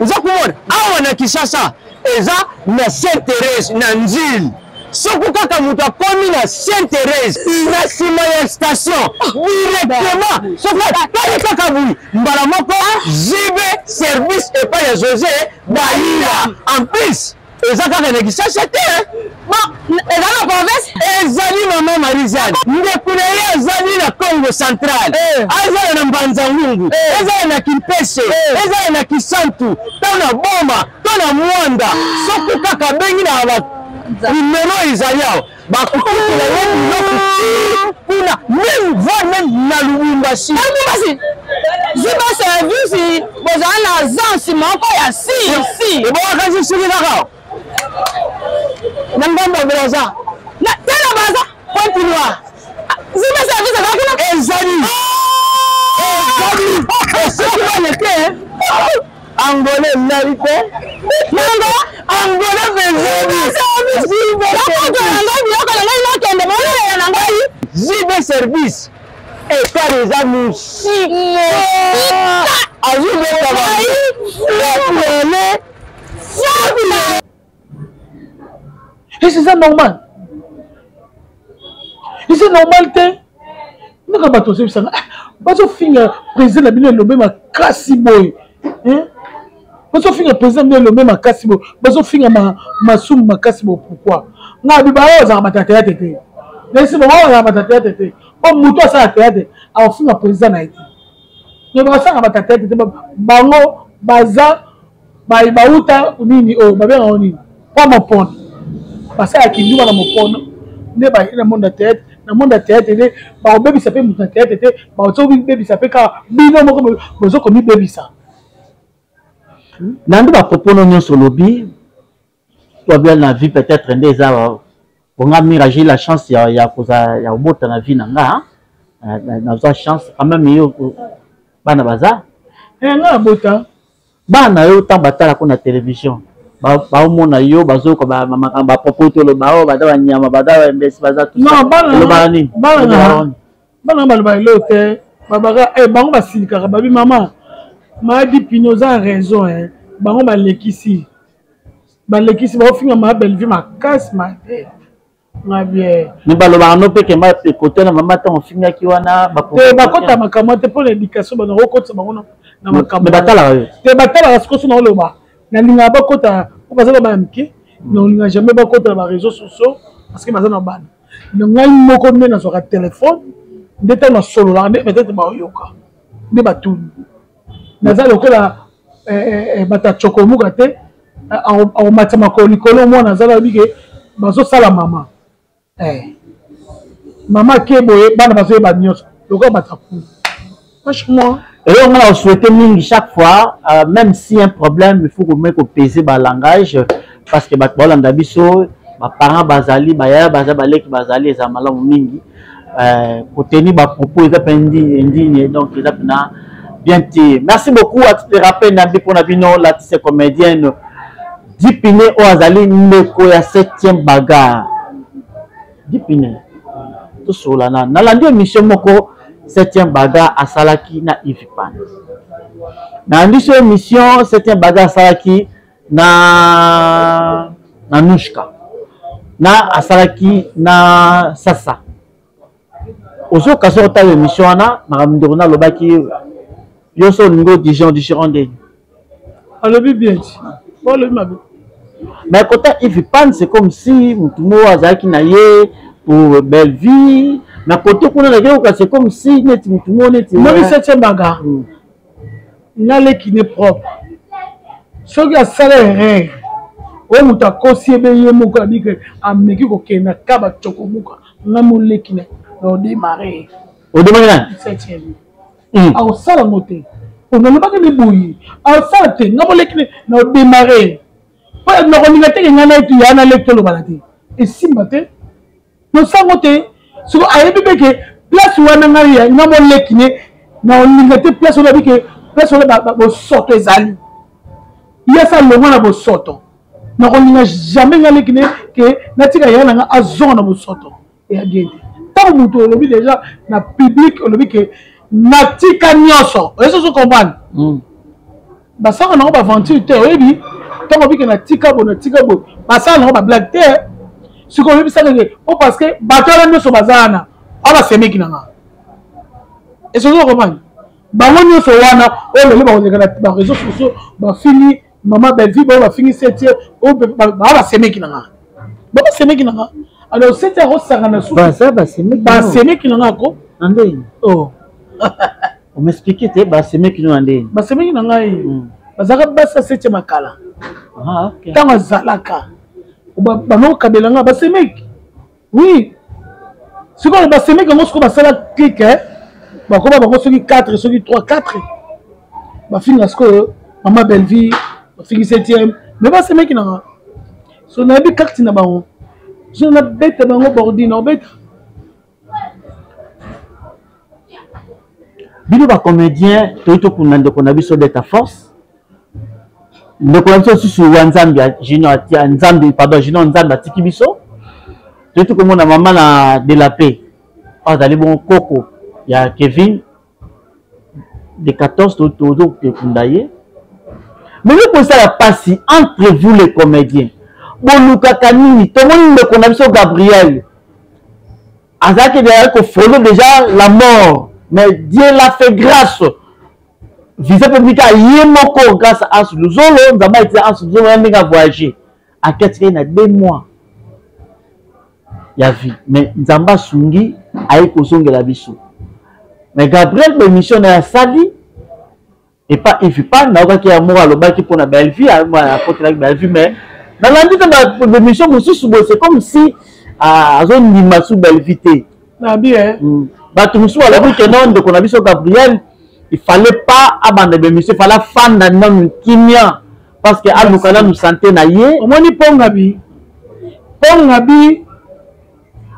oza komona awa na Kinshasa eza na Sainte-Thérèse na Nzili soki kaka moto akomi na Sainte-Thérèse na nsima ya station directement soki atali kaka boyi mbala moko JB Service epai ya José Baila en plus eza kaka na Kinshasa te eza na province ezali mama Marizane ndeko na ye azali na Congo Central azala na Mbanza-Ngungu ezala na Kimpese ezala na Kisantu to na Boma to na Mwanda soki kaka bengi na numero ezali awa bakokutela ye biloko kuna même na Lubumbashi JB Service bozala na agence moko ya si ebowakasi soki kaka na ngambo belaza tala baza continue JB Service ezali soki baneke angolais nali te angolais JB Service ekar eza musika et c'est ça normal et c'est normal te ndaka bato ozebisanga bazofinga président na bino elombe makasi boye bazofinga président na bino elombe makasi boye bazofinga masumu makasi boye pourquoi nga biba oyo ozaka batateate te nesi bango ozaka batateate te o moto asala teate akofinga président na ye te me bakosanga batateate te bango baza bauta nini oyo babengao nini mpo mopona basalaki ndima na mopona nde baye na monde ya théâtre na monde ya théâtre nde bakobebisa mpe moto na théâtre te bakobebisa mpe kaka bino moko bozokomibebisa na nde bapropos nyonso olobi toabia na vie peut-être nde eza bonga mirage la chance ya kobota na vie na nga nazwa chance quand même yo bana baza nga na bota bana yo ntango batalako na télévision baomona yo bazoyoka makambo bapropos to oloba oyo baza banyama baza bambesi baza elobaka nini bana baloba eloo te babaka bango basilikaka babi mama maadi pino oza raison bango balekisi baofinga maa belle vie makasi mate nga bien me balobaka no mpe kemba ekote na mama ntango ofingaki wana bakota makambo te mpo na éducation bana okotisa bango na makambo batalaka yo te batalaka sikoso na oloba nalingaka bakota po baza na bana mike naolinga jamais bakota na baréseau sociaux parce que baza na bana na ngai moko nde nazwaka telefone nde ntango nasololaka nde peut-être baoyoka nde batuni naza lokola bato acokomuka te aomatisa makolo likolo mwana aza na bike bazosala mama mama ke boye bana bazoyeba nyonso lokola bato akulu franchement Et on a souhaité chaque fois, même si un problème, il faut qu'on pèse le langage, parce que les parents bazali, les bazali, les amalams mingi, pour tenir les propos, ils ont indigne, donc ils ont bien tiré. Merci beaucoup à tous les rappels, Nabi pour Nabino, l'artiste comédienne, Dipine au Azali, Neko ya 7e bagarre. Dipine, tout sur la nan. Dans la mission Moko, 7e bagarre à Salaki na Ivipan. Dans la mission 7e bagarre à Salaki na Nushka. Na Asalaki na Sasa. Oso kaso ta mission na maramdorna lobaki yoso ningo Dijon Dijonde. Alobi bien. Bon le mabe. Mais côté Ivipan c'est comme si mutumo azaki na ye pour belle vie. Mais côté kuna na gero c'est comme si net mutumo net. Moi 7e bagarre. N'allez qui n'est propre. Ce qui a salaire. O muta kosi be ye moko abi ke ameki ko kena kaba choko muka na moleki na démarrer. O démarrer na 7e. A o sala moté. On ne pas que les bouillir. A sala te na moleki na démarrer. Pas na ko ninga te ngana tu ya na lectolo balati. Et si maté no sangote so ayebi beke place wana ngari ya na moleki na ninga te place ola bike place ola ba soto ezali. Il y a ça le na bo soto. Na ko ninga jamais ngale que natika yana nga azona bo soto et bien tant muto lobi déjà na public lobi que natika nyoso eso so comprendre ba ça na ba aventure te oyebi tant obi que natika bo ba ça na ba blague te ce qu'on veut ça que parce que batala nyoso bazana aba semeki na nga eso so comprendre ba nyoso wana o lobi ba ko ba réseaux sociaux ba fini maman belle vie ba fini 7e ba semeki na nga ba semeki na nga alors 7e ro sanga na ba ça ba semeki na nga ko ande oh on m'expliquer te ba semeki no ande ba semeki na nga bazaka basa 7e makala ah OK tanga zalaka ba no kabela nga ba semeki oui c'est quoi ba semeki ngo siko ba sala clic ba ko ba ko soki 4 soki 3 4 ba finga sko maman belle vie fini 7e mais pas ce mec qui n'a son habit carte na bango je na bête bango bordi na bête bino ba comédien to kunande ko na biso de ta force ne ko biso su wanzambi jino atia nzambi pardon jino nzambi atiki biso to ko mona mama na de la paix azali bon koko ya Kevin de 14 to kundaye. Mais vous ça la passe entre vous les comédiens. Bon Luka Kanini, tout le monde me connaît Gabriel. Azaki derrière qu'on frôle déjà la mort. Mais Dieu l'a fait grâce. Visa public a yemoko grâce à Ansouluzolo, nous avons été Ansouluzolo, on a voyagé. À Katsina, il y a 2 mois. Il y a vu. Mais Nzamba Sungi a eu Kosonge la Bissou. Mais Gabriel, l'émission est à Sali. Et pas Ivipan, n'a qui a mort à l'oba qui pour la belle vie, à la belle vie, mais dans la mission, c'est comme si à zone d'immassou belle vie. Bien. Tout le monde a vu que non, de qu'on a vu sur Gabriel, il fallait pas abandonner l'émission, il fallait faire un kimia, parce que à l'Ukana nous sentait naïe. Au moins, il Pongabi,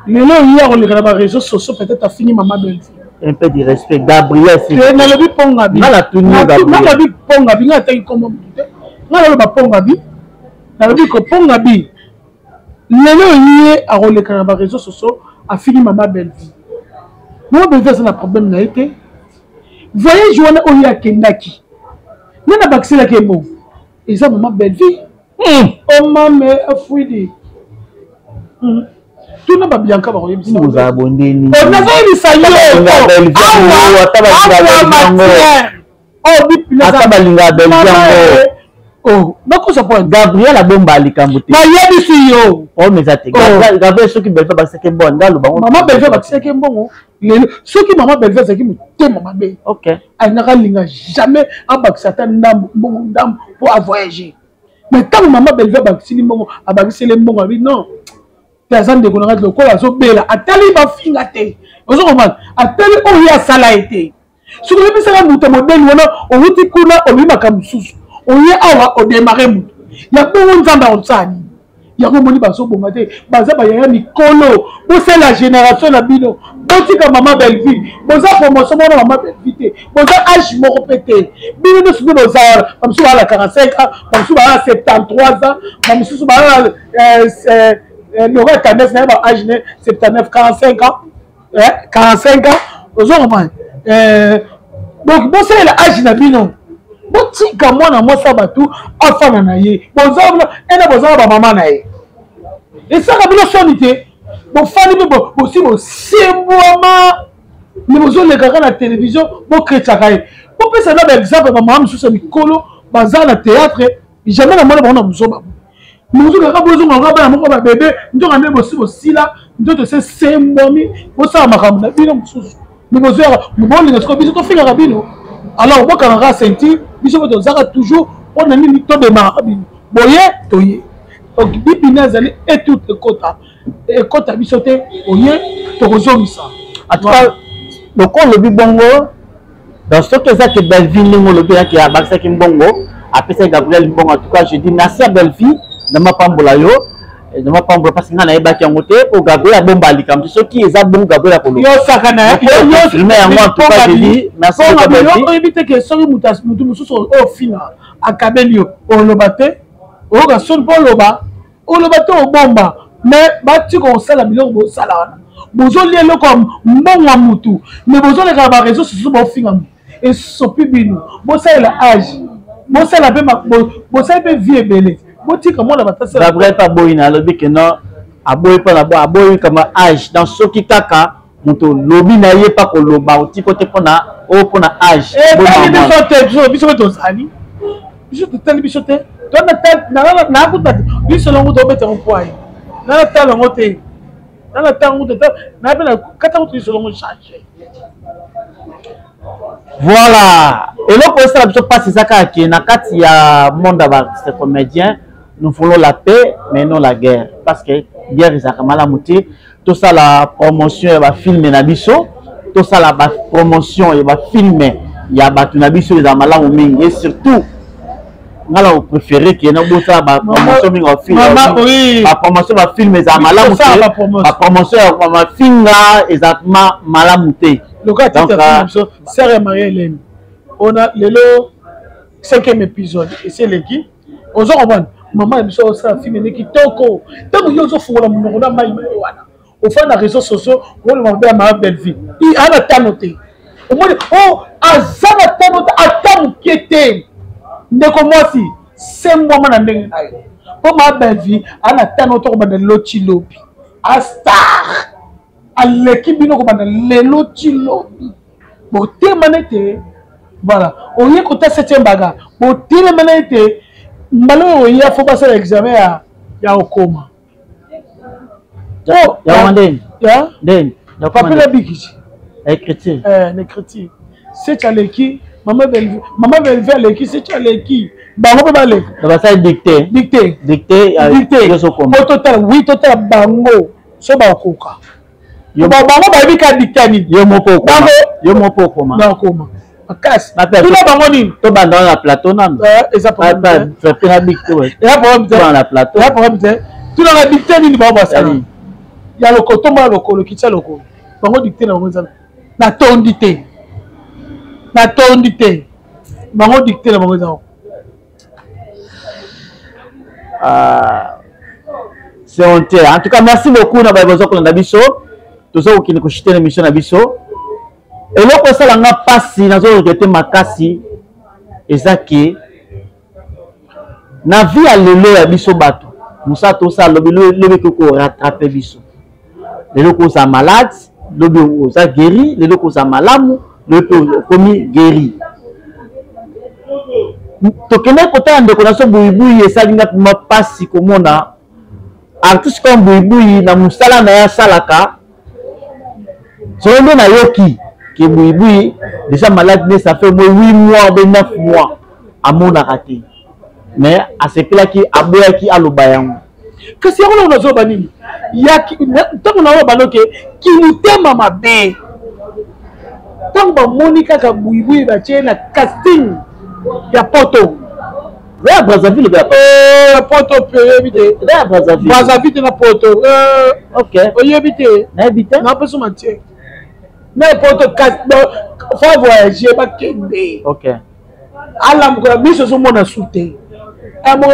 les lois hier, on les a les réseaux sociaux, peut-être a fini maman belle vie. Un peu de respect. Gabriel, c'est na la vie Pongabi. Na la tenue Gabriel. Na la vie Pongabi, na ta comme na la Pongabi. Na la vie ko Pongabi. Lelo yé a rolé kana ba réseaux sociaux a fini maman belle vie. Moi belle vie c'est un problème na été. Voyez joana o ya kendaki. Na baxela ke mo. Et ça maman belle vie. Oh maman afouidi. Tout n'a pas bien qu'à voir. Vous abonnez. On a fait du salut. Oh, d'accord, ça peut. Gabriel a bomba à l'Ikamboté. Oh, mais ça t'es. Gabriel, ceux qui veulent faire passer qu'un bon. Maman belle fait passer qu'un bon. Ceux qui maman belle fait, c'est qui me t'aime, maman belle. Ok. Elle n'a jamais un bac certain dame pour voyager. Mais quand maman belle fait passer les bons, à passer les bons, non. Personne ne connaît le corps à Zobela. A tali ba finga te. Vous comprenez? A tali o ya sala été. Si vous avez ça, vous avez dit que vous avez dit on y a démarré. Il y a beaucoup de gens dans ça. Il y a beaucoup de gens qui ont dit que c'est la génération de Bino. Vous avez maman belle vie. Vous avez promotion de maman belle vie. Vous avez âge mort pété. Bino nous sommes dans ça. Comme si vous avez 45 ans, comme si vous avez 73 ans, comme si vous avez l'aurait tendance à âge 79, 45 ans. 45 ans. Vous avez donc, bon, c'est l'âge de Bino. Bon, si comme moi, moi, ça va tout, enfant, on a eu. Bon, ça, on a maman, naïe. Et ça, on a sonité. Bon, famille, bon, aussi, bon, c'est moi, mais vous avez les gars à la télévision, bon, chrétien. Bon, c'est un exemple, maman, je suis Mikolo, bazar, le théâtre, jamais la monnaie, on a besoin. Nous avons besoin de bébé, nous avons besoin aussi là, nous avons besoin de ces momies, vous savez, ma femme, nous avons besoin de alors, on va sentir, nous avons toujours, on a mis le temps de marabine. Boye, toye. Donc, Bibina Zali et tout le quota. Et quand tu as bisoté, oye, tu rejoins ça. En tout cas, le con le bibongo, dans ce que ça que Belleville, le bien qui a baxé qui mbongo, après ça Gabriel Mbongo, en tout cas, je dis merci à Belleville, dans ma pambolayo. Et de ma pambo parce que na eba ki ngote pour Gabriel a bombali comme ceux qui est bon Gabriel a polo. Yo sakana yo filmé en moi en tout cas je dis merci à Gabriel. Yo éviter que so mutas mutu mususu au final akabelio on lo baté o ga son po loba o lo baté o bomba mais bati ko sala million bo sala bozo lielo comme mbongo mutu mais bozo le ka ba réseau sur bo finga et so pibinu bo sala la âge bo sala be bo sala be vie belé. Gabriel pas boina le que non a boy pas la boy a boy comme âge dans ce qui kaka moto lobby na yé pas ko loba au petit côté pona au pona âge et pas de sorte biso to sali biso to tali biso te to na tel na ko ta biso longo to bete on point na tel longo te na tel longo te na be na kata ko biso longo changer. Voilà et le pour ça biso passe ça ka na kati ya monde ba ces comédiens. Nous voulons la paix, mais non la guerre. Parce que guerre, ils ont mal à monter. Tout ça, la promotion, il va filmer Nabiso. Tout ça, la promotion, il va filmer. Il y a Nabiso, ils ont mal à monter. Et surtout, on préfère qu'il y ait une promotion, il va filmer. La promotion va filmer, ils ont mal à monter. La promotion va filmer, ils ont mal à monter. Le gars, c'est Marie-Hélène. On a le 5e épisode. Et c'est l'équipe. On se revoit. Maman elle me ça film qui toko tant que yo zo fuola mon na mai wana au fin des réseaux sociaux on m'a bien ma belle vie il a la tanoté au moins oh azana tanoté atamu kete ndeko moi si c'est moi na ndenge nayo pour ma belle vie ana tanoté ko bana loti lobi a star à l'équipe bino ko bana le loti lobi bon te manete voilà on y côté 7e bagarre bon te manete Malo il faut passer l'examen ya okoma. Oh, ya wanden. Ya? Den. Ya pas la bikiji. Écriture. L'écriture. C'est Chaleki, maman belle leki, c'est Chaleki. Bango ba le. Ça va ça dicter. Dicter. Dicter. Au total, oui, total bango. So ba okoka. Yo bango ba bika dictani. Yo moko. Bango. Yo moko koma. Na okoma. Casse. Tout le bango ni. To ba dans la plateau non. Exactement. Ça fait la dicter ouais. Et après dans la plateau. Et après tout dans la dicter ni ba ba ça. Il y a le coton ba le kolo kitsa le kolo. Bango dicter na bango na tondité. Na tondité. Bango dicter na bango ça. C'est honteux. En tout cas, merci beaucoup na ba besoin ko na biso. Tozo ki ni ko shiter émission na biso. Et là, pour ça, on a passé, on a regretté ma casse, et ça qui na vie à l'élo à biso bato. Nous ça tout ça, le ko rattraper biso. Les locaux sont malades, le locaux sont guéris, les locaux sont malades, le locaux commis guéri. Tokene côté en décoration boui et ça n'a pas passé comme on a. Artiste comme boui na musala na ya salaka. Zonde na yoki. Que Boui déjà malade, ça fait 8 mois, 9 mois à mon raté. Mais à ce que là qui a boya qui a le bayan. Que si on a nos banini, il y a qui tant on a baloké qui nous t'aime à ma bé. tant que Monica Kaboui va tirer la casting ya poto vers Brazzaville poto peut éviter vers Brazzaville na poto OK oyo éviter na éviter na peso matière na poto faut voyager ba kende OK ala mko biso so mona soute amo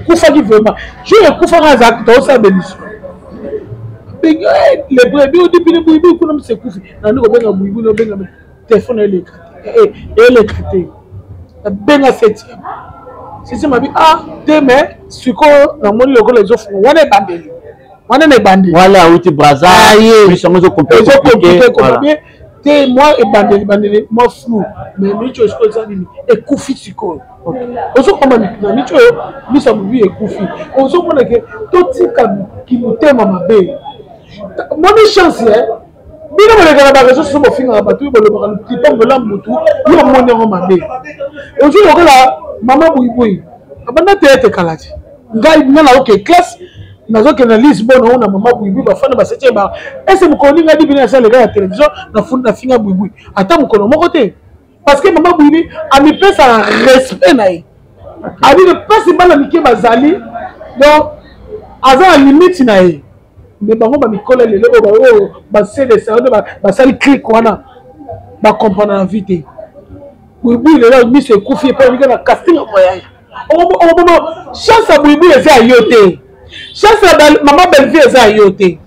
kufa ki vraiment je kufa ka za to sa beniso les brebis depuis le brebis qu'on me sekoufi na ndiko benga buibu no benga téléphone ele kate benga 7e si ma bi demain siko na moni loko les offres wana bandeli wana na bandeli voilà uti braza puis ça nous compliqué te moi et bandeli moi flou mais micho siko ça nini ekufi siko ozo koma na micho misa bubi ekufi ozo mona ke totika ki mutema mabe mon chance bino bolekana ba réseaux sociaux bofinga bato bolobaka tipango la mutu yo moni ngo mabe ozo lokola mama buibui abanda tete kalati ngai ngana OK classe nazoke na Lisbonne on a mama buibui bafana basete ba ese mukoni ngadi bino sa lega ya télévision na funda finga buibui ata mukono moko te parce que mama buibui ami pesa respect nae abi ne passe bala mike bazali donc aza limite nae mais bango ba mikolo lelo ba c'est ça ba sali clic wana ba comprendre la vie buibui lelo mi se kufi pa ngana casting voyage o chance à buibui eza yote chance à maman belle fille eza yote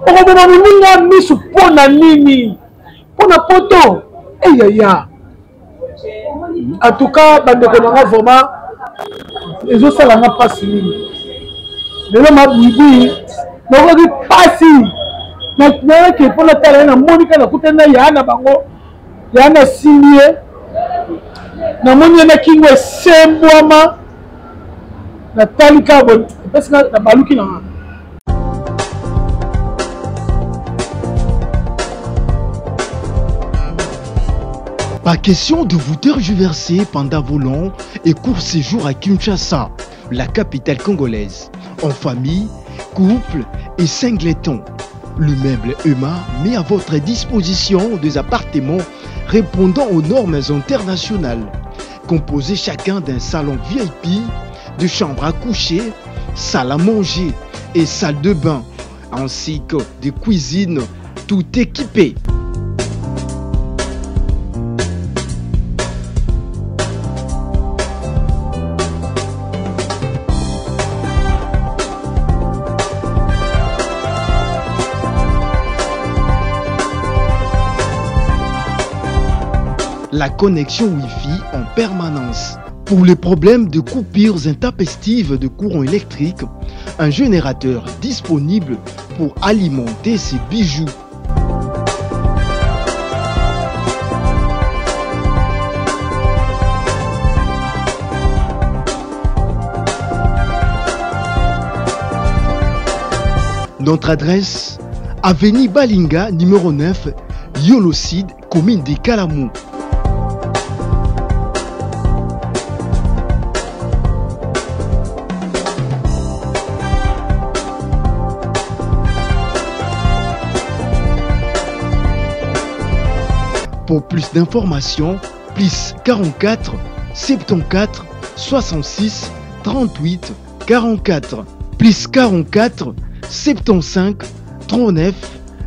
o muninga misu pona nini pona poto ya en tout cas bande ko nga vraiment ezo sala nga passe nini lelo ma buibui nakoki pasi nayaki mpona tala na monika nakutana ya na bango ya na silie namoni ye na kingo esembwama natali kaka epesika na baluki na nga. Pas question de vous tergiverser pendant vos longs et courts séjours à Kinshasa, la capitale congolaise, en famille, couple et singleton. Le meuble EMA met à votre disposition des appartements répondant aux normes internationales, composés chacun d'un salon VIP, de chambres à coucher, salle à manger et salle de bain, ainsi que de cuisine, tout équipé. La connexion Wi-Fi en permanence. Pour les problèmes de coupures intempestives de courant électrique, un générateur disponible pour alimenter ces bijoux. Notre adresse, avenue Balinga, numéro 9, Yolocide, commune de Kalamou. Pour plus d'informations, plus 44 74 66 38 44, plus 44 75 39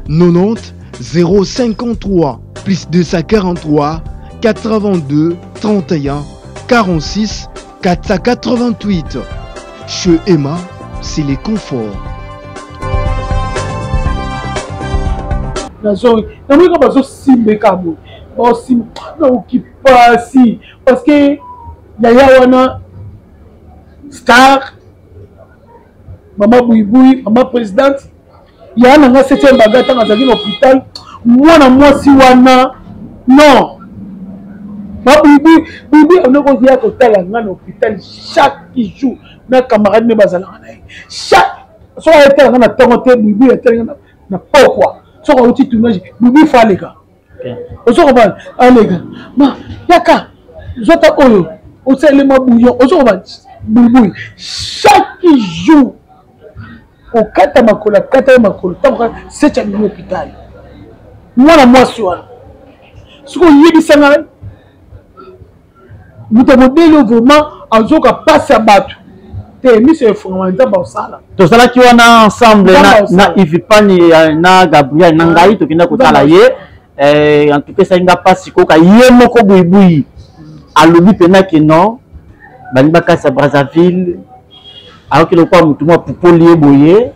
90 053, plus 243 82 31 46 488. Chez Emma, c'est les conforts. Parce que Yaya wana star mama buibui mama présidente ya na nga 7e bagata ngazaki l'hôpital mwana mwasi wana non ma buibui on ko ya kotala nga na hôpital chaque jour na camarade ne bazala na chaque so ya tala nga na tongote buibui ya tala na pourquoi so ko uti tournage buibui fa les gars ozo ko ba alega ma yaka zota oyo oselema bouillon ozo ko ba buibui chaque jour au kata makolo tant que c'est à l'hôpital mwana mwasi wana Ce qu'on y est, c'est que vous avez vraiment azoka passe à battre. T'es mis sur le fondamental dans ça. Tout ça là qui on a ensemble na Ivipani na Gabriel na ngai to kinda kotala ye en tout cas ça nga pas siko ka ye moko buibui alobi pena que non bani bakasa Brazzaville alors que le quoi mutu mo popoli boye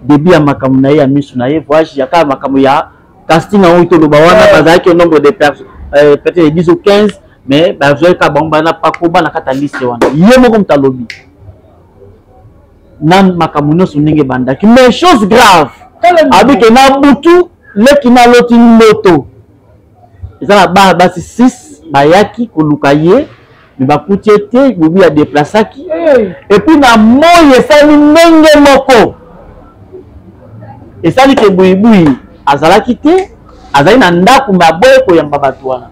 début ya makamu na ye ya misu na ye voyage ya ka makamu ya casting en to loba wana bazaki au nombre de personnes peut-être 10 ou 15 mais bah je ka bomba na pas ko ba na kata liste wana ye moko mtalobi nan makamuno suninge banda ki mais chose grave avec na butu le kina loti moto ezala ba basi 6 bayaki koluka ye mais bakuti ete bobi ya déplaçaki et puis na moye esali ndenge moko esali ke buibui azalaki te azali na ndako maboye koyamba bato wana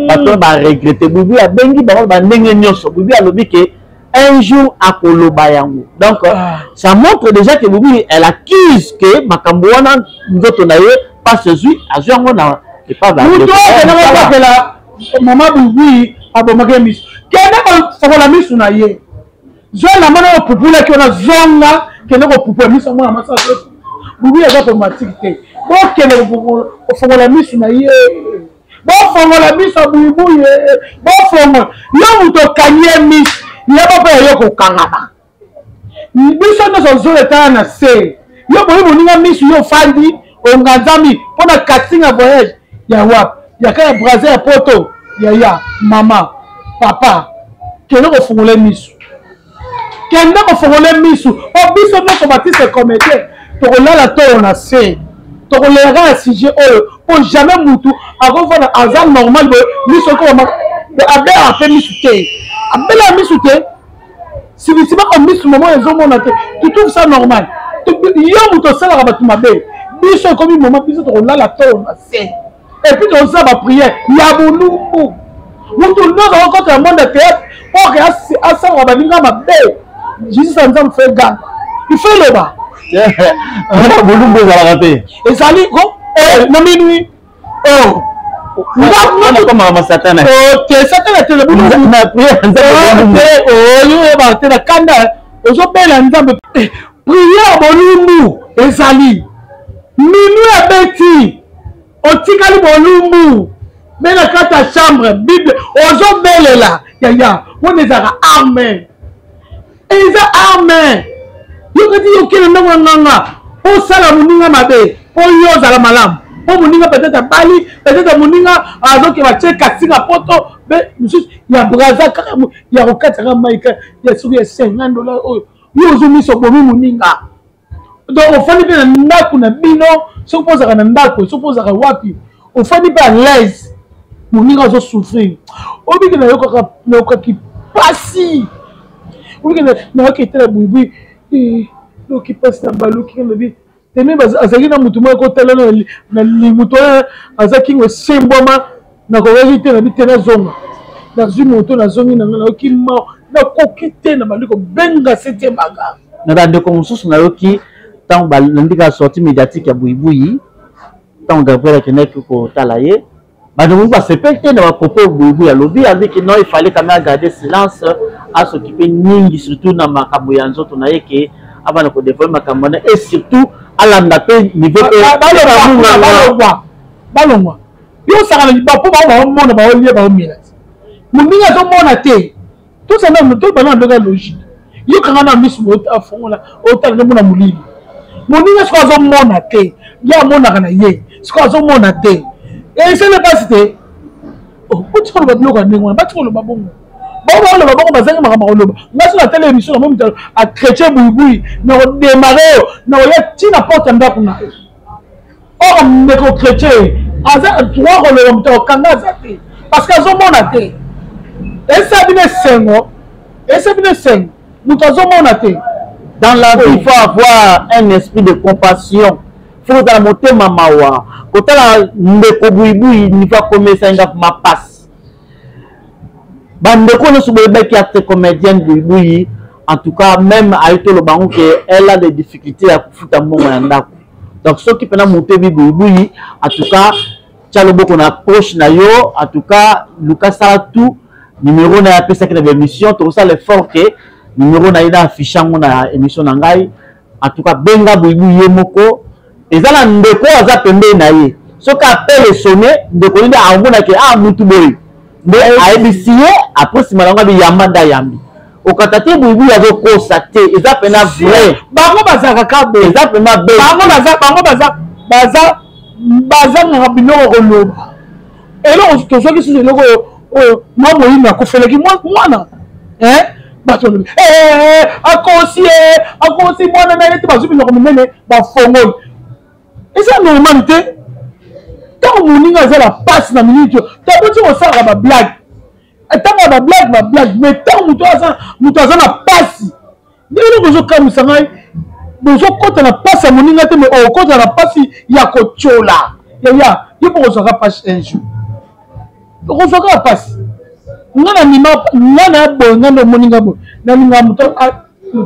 bato ba regretter buibui abengi bango bandenge nyonso buibui alobi ke un jour à Kolobayango. Donc, ça montre déjà que Boubou, elle accuse que Makambouana, nous autres, on a eu, pas ce juif, à Jean-Mon, et pas la maman Boubou, à Bomagemis. Quel est la mise sur Aïe? Je la main au poupou là qui on a zonga, qui est au poupou, mis sur moi à ma soeur. Boubou, elle va pour ma ticté. Bon, quel est au la mise sur Aïe? Bon, faut la mise sur Boubou, bon, faut moi. Là où tu as mis. Il n'y a pas de yoko kangaba. Biso no zo eta na se. Yo boy moninga misu yo fandi onganzami pona casting a voyage ya wap. Ya ka Brazil poto ya mama papa keno ko fungole misu. Kendo ko fungole misu. O biso no so batiste comédien. To ko lala to na se. To ko lera sujet o jamais mutu avant voir azal normal misu ko ma abe a fait misu te. Abela misute si tu vas comme misu moment ils ont mon atte tu trouves ça normal yo muto sala ka batu mabe biso comme moment biso to la to na se et puis on ça va prier ya bulumbu muto ndo za ko ta monde théâtre o que asa wa baninga mabe Jesus nzam fait ga il fait le bas bulumbu za la raté et sali ko na minuit oh non comme ma satana ok satana te le boulot na prière oh ba te la kanda ozo bela nzambe prière bolumbu ezali minu abeti otikali bolumbu bela kata chambre bible ozo belela ya on ezaka amen eza amen yokati yokele ndongo nganga o sala muninga mabe o yoza la malamu. Moninga peut-être Bali, peut-être Moninga azoki va checker singa poto, mais il y a Brazza carrément, il y a Rokata Maïka, il y a sur $50. Yo zumi so bomi Moninga. Donc on fait bien ndako na bino, so pose ka ndako, so pose ka wapi. On fait bien l'aise. Moninga zo souffrir. Obi na yoka ki pasi. Obi na yoka tela buibi, lo ki passe na balu ki na bi. Teme azaki na mutu moko tala na limuto azaki ngo semboma na ko vérité na bitena zonga na zumoto na zongi na ngana okima na kokite na baliko benga c'était baga na bande ko mususu na yoki tant ba ndika sortie médiatique ya buibui tant Gabriel Kenek ko talaye ba de ba sepelté na propos buibui ya lobby avec non il fallait quand même garder silence à s'occuper nyingi surtout na makambo ya nzoto na yeke avant de développer makambo et surtout à la niveau balongwa yo saka na bapo ba mona ba olie ba omila muninga zo mona te tout ça na to bana ndoka logique yo kanga na misu ota fongola ota na mona mulili muninga so zo mona te ya mona kana ye so zo mona te et c'est le passé oh tu vas nous gagner on va tu le babongo bon le babongo bazanga makama oloba ngaso na tele émission na moto a chrétien buibui na démarrer na ya tina porte ndako na oh ndeko chrétien aza droit ko le moto kanga zate parce que zo mona te et ça bine sengo moto zo mona te dans la vie il faut avoir un esprit de compassion faut la monter mamawa kota la ndeko buibui ni va commencer nga ma passe bandeko no suboyeba qui acte comédienne buibui en tout cas même aito le bango que elle a des difficultés à kufuta mbongo na ndako donc ceux qui pena monter buibui en tout cas Tchalobo qu'on approche na yo. En tout cas, Lucas Salatou, numéro na appelé ça qui est émission. Tout ça l'effort que numéro na ida affichant na émission nangai. En tout cas, benga buibu yemoko. Et ça la ndeko aza pembe na ye. Ce qu'appelle sonné, ndeko ida ambona ke mutu boy. Mais a édifié après si malanga bi yamanda yambi. Au katati buibu yazo constaté, ils appellent vrai. Bango bazaka kabe. Ils appellent bé. Baza na binoko koloba. Elo tozoki sisi loko moi moyina ko feleki mwana. Bato akosi mwana na yete bazubi na komene ba fongoli. Et ça normalité. Tant moninga za la passe na minute. Tant kuti o sala ba blague. Tant ba blague mais tant muto aza na passe. Ndelo kozo kamisa ngai. Bozo kota na passe ya moninga te mais o kota na passe ya kochola. Ya ipo kozo ka passe un jour. Kozo ka passe. Ngana nima ngana bo ngana moninga bo. Na ninga muto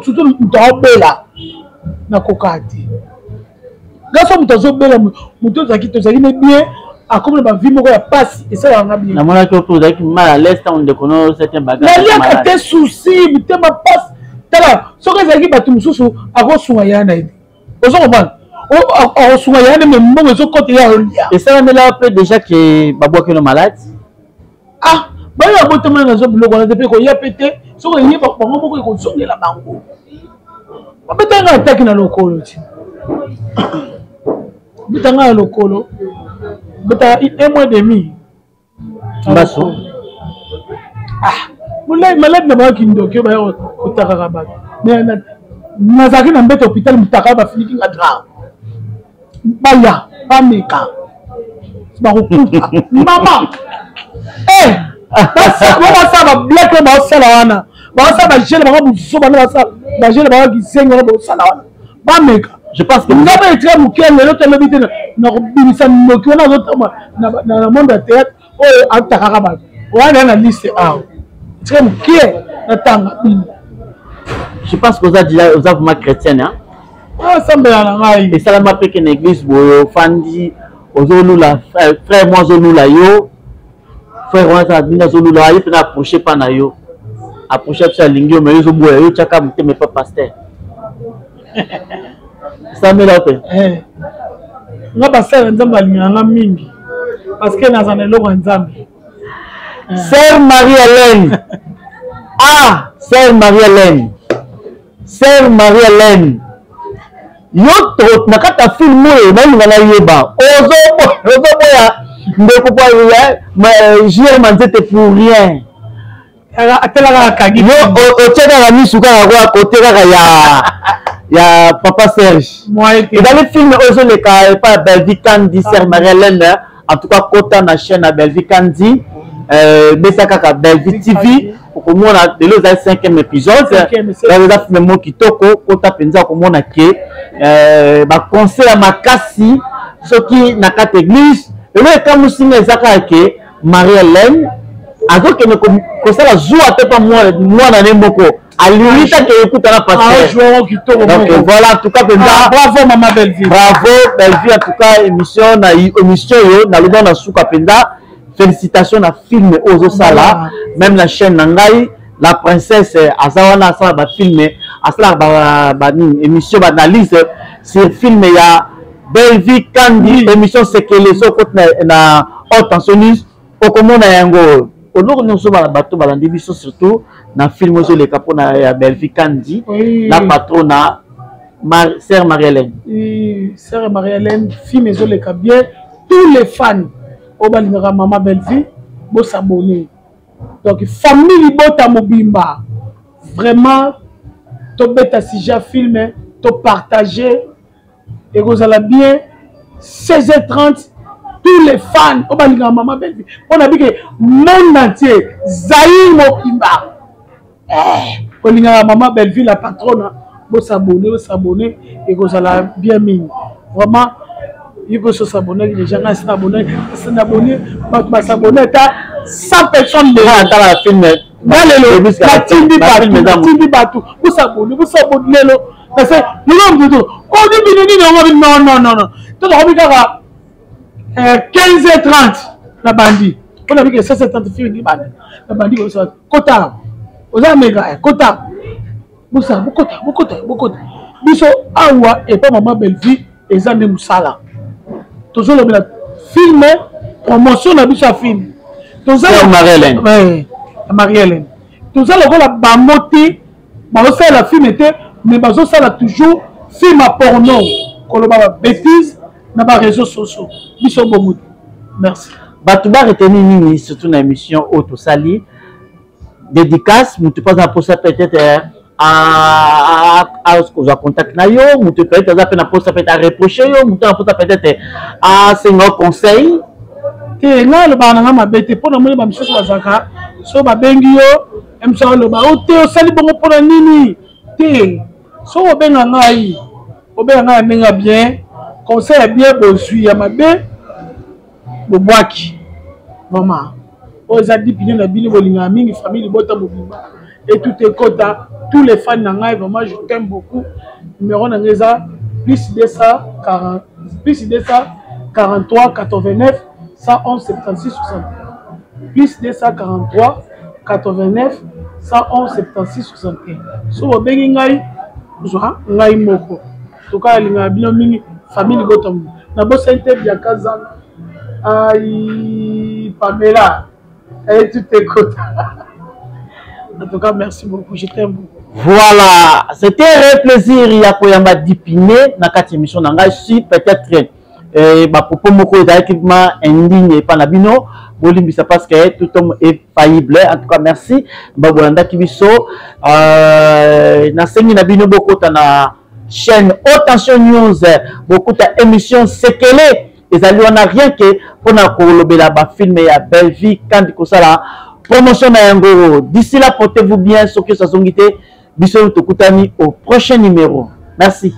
surtout muto obela na kokati. Gaso muto zobela muto zaki bien a comme ba vie moko ya passe et ça va bien. Na mona ko to zaki mal à l'est on de kono certain bagage. Na ya ka te souci muto ma passe. Tala soki ezalaki bato mosusu akosunga ya na ye ozo comprendre akosunga ya na me mbongo ezokota ya olia esalamela mpe déjà ke babwaki no malade bayo abotamana nazo biloko wana te mpe koya mpe te soki eyeba bango moko ekozongela bango babetanga ataki na lokolo ti betanga na lokolo beta 1 mois demi mbaso malade na bango kindoki oyo baya kotakaka bato mais nazalaki na mbete hôpital mutaka bafiniki nga drame baya bameka bakokufa mama basala bablake baosala wana baosala bagele bango mosusu bana basala bagele bango kisenga na baosala wana bameka je pense que nga baetra moke lelo tolobi te na kobimisa noki wana azotama na monde ya théâtre oyo atakaka bato wana na liste awa très mukie na tanga je pense que vous avez vraiment chrétienne hein sambela na ngai et ça la m'a peke na église boyo fandi ozolula frère moi ozolula yo frère moi ça binga ozolula yo pena approcher pa na yo approcher ça lingio mais yo boya yo chaka mute mais pas pasteur ça me l'a fait nga basala nzambe alinganga mingi parce que nazana eloko ya nzambe Sœur Marie-Hélène. Sœur Marie-Hélène. Sœur Marie-Hélène. Yo to nakata film oyo balinga na yeba. Ozo boya ndeko kwa ya jire manzete pour rien. Atela kagi. Yo oteka la misuka ya côté ya papa Serge. Et dans le film ozo le ka pas Belvi Kandi Sœur Marie-Hélène. En tout cas kota na chaîne à Belvi Kandi. Besaka Belvi TV pour moi de le 5e épisode dans les affaires mo kitoko kota penza ko mona ke ba conseil à makasi soki na kata église le comme singa ezaka ke Marie-Hélène azoke ne ko sala joie te pas moi na nemoko alirita ke écoute na pasteur donc voilà en tout cas penza bravo maman Belvi en tout cas émission yo na loba na suka penza. Félicitations à film Ozo Sala, même la chaîne Nangai, la princesse Azawana Sala va filmer, Asala émission d'analyse sur film il y a Belvi Kandi émission c'est que les autres na haute tensionniste au comment na yango aujourd'hui nous sommes à bateau balandi biso surtout na film Ozo le capot na Belvi Kandi la patronne Sœur Marie-Hélène. Sœur Marie-Hélène film Ozo le bien tous les fans Obalingaka maman Belvi, bo s'abonner. Donc famille bota mobimba. Vraiment to beta si j'ai filmé, to partager et vous allez bien 16h30 tous les fans Obalingaka maman Belvi. On a dit que monde entier Zahir mobimba. Obalingaka maman Belvi la patronne, bo s'abonner et vous allez bien mine. Vraiment il faut s'abonner, les gens s'abonner, s'abonner, 100 personnes déjà dans la film. La Timbi Batou, vous s'abonnez, parce que nous on dit non. Tout le monde 15h30 na bandi on a vu que 16h30 film bandi na bandi ko so kota oza mega kota busa bokota biso awa et pas maman belle vie ezande musala toujours le film promotion na biso film toujours Marie-Hélène toujours le la bamoté bazo la film était mais bazo sala toujours film à porno koloba bêtise na ba réseaux sociaux biso bomutu merci batuba retenir nini surtout na émission auto sali dédicace mutu pas en pour ça peut-être à ce que vous contact na yo mutu peut-être ça peut na poste peut-être à reprocher yo mutu na poste peut-être à c'est conseil te nga le bana nga mabete pona moni ba misoso bazaka so ba bengi yo emsa lo ba o te sali bongo pona nini te so obenga ngai nenga bien conseil bien bozui ya mabe bobwaki maman oza dipine na bino bolinga mingi famille bota mobimba et tout est kota tous les fans na ngai vraiment je t'aime beaucoup numéro na ngeza plus 243 89 111 76 61 plus 243 89 111 76 61 so bobengi ngai zwa ngai moko toka linga bino mingi famille gotom na bossa inte bia kazana ai Pamela et tout est côté. En tout cas merci beaucoup, je t'aime beaucoup. Voilà, c'était un plaisir il y a koyamba dipiner na kati émission na ngai si peut-être ba popo moko équipement indigne pas na bino bolimbisa parce que tout homme est faillible. En tout cas merci babolanda kibiso na sengi na bino boko na chaîne Haute Tension News beaucoup d'émissions séquelées et ça lui en a rien que pour na kolobela ba film ya belle vie quand ko sala promotion na yango. D'ici là portez-vous bien, ce que ça songité biso tokutani au prochain numéro. Merci.